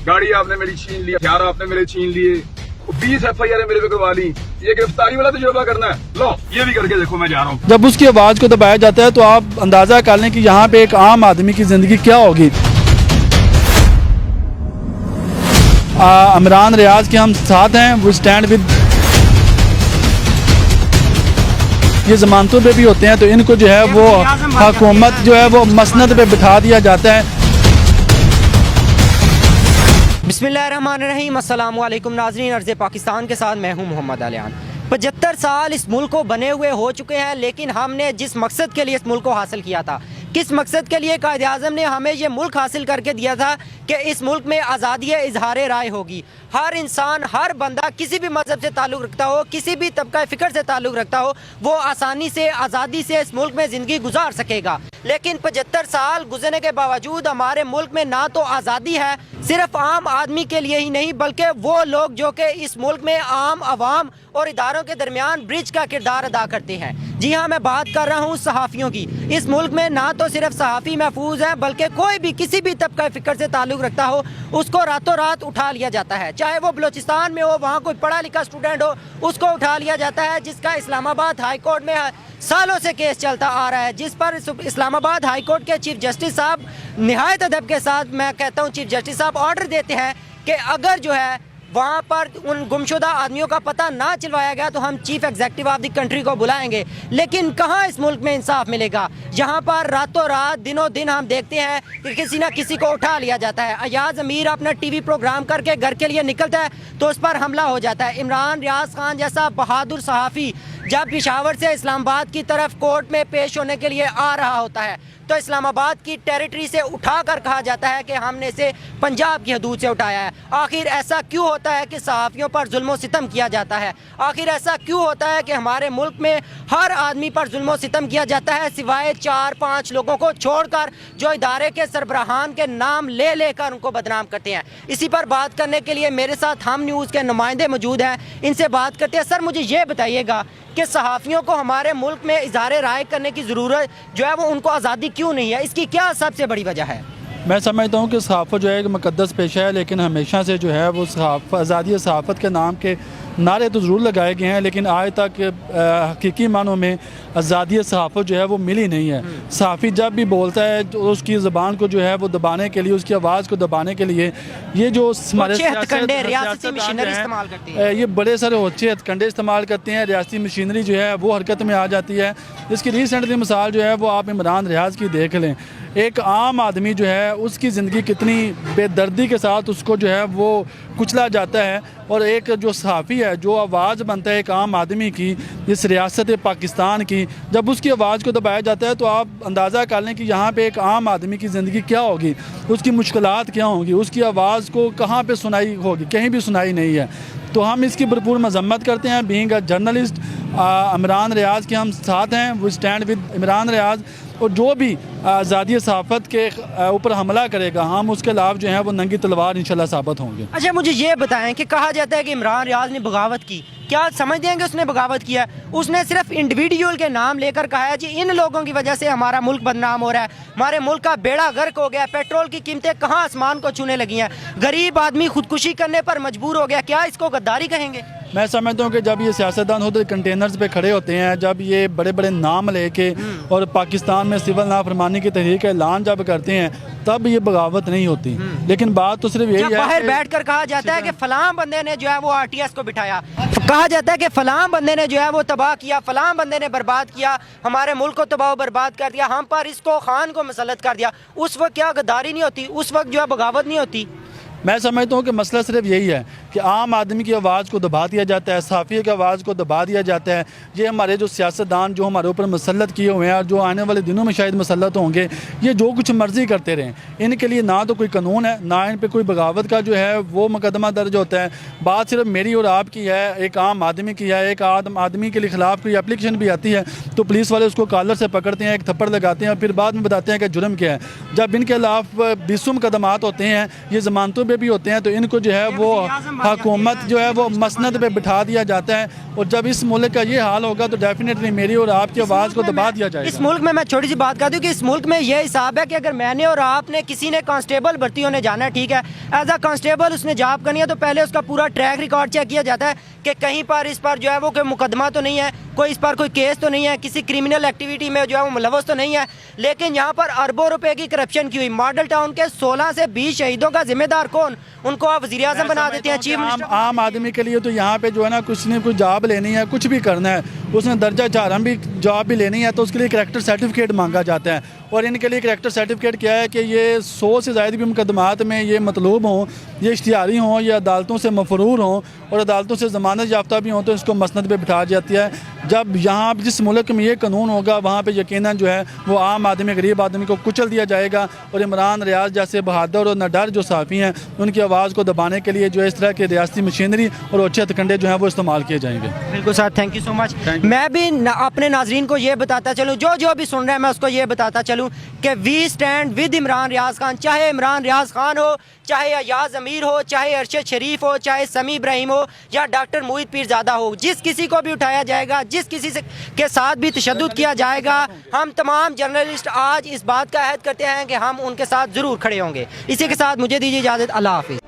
गाड़ी आपने मेरी छीन ली, हथियार आपने मेरे छीन लिए, 20 FIR मेरे पे करवा ली, ये गिरफ्तारी वाला तजुर्बा करना है, लो ये भी करके देखो मैं जा रहा हूँ। जब उसकी आवाज़ को दबाया जाता है तो आप अंदाज़ा कर लें कि यहाँ पे एक आम आदमी की ज़िंदगी क्या होगी। इमरान रियाज के हम साथ हैं, वो स्टैंड विद, ये ज़मानतों पे भी होते हैं तो इनको जो है वो हुकूमत जो है वो मसनद पे बिठा दिया जाता है। बिस्मिल्लाहिर्रहमानिर्रहीम, अस्सलाम वालेकुम नाज़रीन, अर्ज़ पाकिस्तान के साथ मैं हूँ मोहम्मद आलियान। 75 साल इस मुल्क को बने हुए हो चुके हैं, लेकिन हमने जिस मकसद के लिए इस मुल्क को हासिल किया था, किस मकसद के लिए कायदे आज़म ने हमें ये मुल्क हासिल करके दिया था कि इस मुल्क में आज़ादी इजहार राय होगी। हर इंसान, हर बंदा किसी भी मज़हब से ताल्लुक़ रखता हो, किसी भी तबका फ़िक्र से ताल्लुक़ रखता हो, वो आसानी से आज़ादी से इस मुल्क में ज़िंदगी गुजार सकेगा। लेकिन 75 साल गुजरने के बावजूद हमारे मुल्क में ना तो आज़ादी है, सिर्फ आम आदमी के लिए ही नहीं, बल्कि वो लोग जो कि इस मुल्क में आम आवाम और इदारों के दरमियान ब्रिज का किरदार अदा करते हैं। जी हाँ, मैं बात कर रहा हूँ सहाफ़ियों की। इस मुल्क में ना तो सिर्फ सहाफ़ी महफूज है, बल्कि कोई भी किसी भी तबका फ़िक्र से ताल्लुक़ रखता हो उसको रातों रात उठा लिया जाता है। चाहे वो बलूचिस्तान में हो, वहाँ कोई पढ़ा लिखा स्टूडेंट हो, उसको उठा लिया जाता है, जिसका इस्लामाबाद हाई कोर्ट में सालों से केस चलता आ रहा है, जिस पर इस्लामाबाद हाई कोर्ट के चीफ जस्टिस साहब निहायत अदब के साथ, मैं कहता हूँ चीफ जस्टिस साहब, ऑर्डर देते हैं कि अगर जो है वहाँ पर उन गुमशुदा आदमियों का पता ना चलवाया गया तो हम chief executive of the country को बुलाएंगे। लेकिन कहाँ इस मुल्क में इंसाफ मिलेगा? यहाँ पर रातों रात दिनों दिन हम देखते हैं कि किसी ना किसी को उठा लिया जाता है। अयाज अमीर अपना TV प्रोग्राम करके घर के लिए निकलता है तो उस पर हमला हो जाता है। इमरान रियाज खान जैसा बहादुर सहाफ़ी जब पेशावर से इस्लामाबाद की तरफ कोर्ट में पेश होने के लिए आ रहा होता है तो इस्लामाबाद की टेरिटरी से उठाकर कहा जाता है कि हमने इसे पंजाब की हदूद से उठाया है। आखिर ऐसा क्यों होता है कि सहाफ़ियों पर जुल्म सितम किया जाता है? आखिर ऐसा क्यों होता है कि हमारे मुल्क में हर आदमी पर जुल्म सितम किया जाता है, सिवाय 4-5 लोगों को छोड़कर जो इदारे के सरबराहान के नाम ले लेकर उनको बदनाम करते हैं? इसी पर बात करने के लिए मेरे साथ हम न्यूज़ के नुमाइंदे मौजूद हैं, इनसे बात करते हैं। सर, मुझे ये बताइएगा कि सहाफ़ियों को हमारे मुल्क में इज़हार राय करने की ज़रूरत जो है वो उनको आज़ादी क्यों नहीं है? इसकी क्या सबसे बड़ी वजह है? मैं समझता हूँ कि सहाफ़त जो है एक मुक़द्दस पेशा है, लेकिन हमेशा से जो है वो आज़ादी सहाफ़त के नाम के नारे तो ज़रूर लगाए गए हैं, लेकिन आज तक हकीकी मानों में आज़ादी सहाफ़त जो है वो मिली नहीं है। सहाफ़ी जब भी बोलता है तो उसकी ज़बान को जो है वो दबाने के लिए, उसकी आवाज़ को दबाने के लिए ये जो हमारे ये बड़े सारे होचे हथकंडे इस्तेमाल करते हैं, रियासती मशीनरी जो है वो हरकत में आ जाती है। इसकी रिसेंटली मिसाल जो है वो आप इमरान रियाज की देख लें। एक आम आदमी जो है उसकी ज़िंदगी कितनी बेदर्दी के साथ उसको जो है वो कुचला जाता है, और एक जो सहाफ़ी है जो आवाज़ बनता है एक आम आदमी की, इस रियासत पाकिस्तान की, जब उसकी आवाज़ को दबाया जाता है तो आप अंदाज़ा कर लें कि यहाँ पे एक आम आदमी की ज़िंदगी क्या होगी, उसकी मुश्किलात क्या होंगी, उसकी आवाज़ को कहाँ पे सुनाई होगी? कहीं भी सुनाई नहीं है। तो हम इसकी भरपूर मजम्मत करते हैं। Being a journalist, Imran Riaz के हम साथ हैं, वो स्टैंड विद इमरान रियाज, और जो भी आज़ादी सहाफ़त के ऊपर हमला करेगा हम उसके खिलाफ जो है वो नंगी तलवार इंशाल्लाह साबित होंगे। अच्छा, मुझे ये बताएं कि कहा जाता है कि इमरान रियाज ने बगावत की, क्या समझते हैं कि उसने बगावत किया? उसने सिर्फ इंडिविजुअल के नाम लेकर कहा है जी इन लोगों की वजह से हमारा मुल्क बदनाम हो रहा है, हमारे मुल्क का बेड़ा गर्क हो गया, पेट्रोल की कीमतें कहाँ आसमान को छूने लगी हैं, गरीब आदमी खुदकुशी करने पर मजबूर हो गया। क्या इसको गद्दारी कहेंगे? मैं समझता हूँ कि जब ये सियासतदान होते कंटेनर्स पे खड़े होते हैं, जब ये बड़े बड़े नाम लेके और पाकिस्तान में सिविल नाफरमानी की तहरीक का ऐलान जब करते हैं तब ये बगावत नहीं होती। लेकिन बात तो सिर्फ यही है, बाहर बैठकर कहा जाता है कि फलां बंदे ने जो है वो RTS को बिठाया, कहा जाता है कि फलां बंदे ने जो है वो तबाह किया, फलां बंदे ने बर्बाद किया, हमारे मुल्क को तबाह बर्बाद कर दिया, हम पर इसको खान को मसलत कर दिया। उस वक्त क्या गद्दारी नहीं होती? उस वक्त जो है बगावत नहीं होती? मैं समझता हूँ कि मसला सिर्फ यही है कि आम आदमी की आवाज़ को दबा दिया जाता है, सहाफ़ी की आवाज़ को दबा दिया जाता है। ये हमारे जो सियासतदान जो हमारे ऊपर मुसल्लत किए हुए हैं और जो आने वाले दिनों में शायद मुसल्लत होंगे, ये जो कुछ मर्ज़ी करते रहें, इनके लिए ना तो कोई कानून है, ना इन पर कोई बगावत का जो है वो मुकदमा दर्ज होता है। बात सिर्फ मेरी और आपकी है, एक आम आदमी की है। एक आदमी के खिलाफ कोई एप्लीकेशन भी आती है तो पुलिस वाले उसको कॉलर से पकड़ते हैं, एक थप्पड़ लगाते हैं, फिर बाद में बताते हैं कि जुर्म क्या है। जब इनके खिलाफ 20 मुकदमात होते हैं, ये ज़मानतों पर भी होते हैं, तो इनको जो है वो हुकूमत जो है वो मसनद पे बिठा दिया जाता है। और जब इस मुल्क का ये हाल होगा तो डेफिनेटली मेरी और आपकी आवाज़ को दबा दिया जाएगा। इस मुल्क में मैं छोटी सी बात कर दूं कि इस मुल्क में ये हिसाब है कि अगर मैंने और आपने किसी ने कांस्टेबल भर्ती होने जाना है, ठीक है, एज अ कांस्टेबल उसने जॉब करनी है, तो पहले उसका पूरा ट्रैक रिकॉर्ड चेक किया जाता है कि कहीं पर इस पर जो है वो कोई मुकदमा तो नहीं है, कोई इस पर कोई केस तो नहीं है, किसी क्रिमिनल एक्टिविटी में जो है वो मुलव्वस तो नहीं है। लेकिन यहाँ पर अरबों रुपए की करप्शन की हुई। मॉडल टाउन के 16 से 20 शहीदों का जिम्मेदार कौन? उनको आप वज़ीर आज़म बना देते हैं, चीफ मिनिस्टर। आम आदमी के लिए तो यहाँ पे जो है ना कुछ ने कुछ जॉब लेनी है, कुछ भी करना है, उसने दर्जा 4 भी जॉब भी लेनी है तो उसके लिए करैक्टर सर्टिफिकेट मांगा जाता है। और इनके लिए करैक्टर सर्टिफिकेट क्या है कि ये 100 से ज़्यादा भी मुकदमात में ये मतलूब हों, ये इश्तिहारी हों, या अदालतों से मफरूर हों और अदालतों से ज़मानत याफ्ता भी हों, तो इसको मसनद पे बिठा जाती है। जब यहाँ जिस मुल्क में ये कानून होगा वहाँ पे यकीनन जो है वो आम आदमी, गरीब आदमी को कुचल दिया जाएगा। और इमरान रियाज जैसे बहादुर और नडर जो साफ़ी हैं उनकी आवाज़ को दबाने के लिए जो है इस तरह की रियासती मशीनरी और अच्छे हथकंडे जो हैं वो इस्तेमाल किए जाएंगे। बिल्कुल sir, thank you so much. मैं भी अपने नाजरीन को ये बताता चलूँ, जो भी सुन रहे हैं मैं उसको ये बताता चलूँ कि we stand with Imran Riaz Khan. चाहे इमरान रियाज खान हो, चाहे अयाज अमीर हो, चाहे अरशद शरीफ हो, चाहे समी इब्राहिम हो, या डॉक्टर मोहित पीरजादा हो, जिस किसी को भी उठाया जाएगा, जिस किसी से के साथ भी तशद्दुद किया जाएगा, हम तमाम जर्नलिस्ट आज इस बात का अहद करते हैं कि हम उनके साथ ज़रूर खड़े होंगे। इसी के साथ मुझे दीजिए इजाज़त। अल्लाह हाफिज़।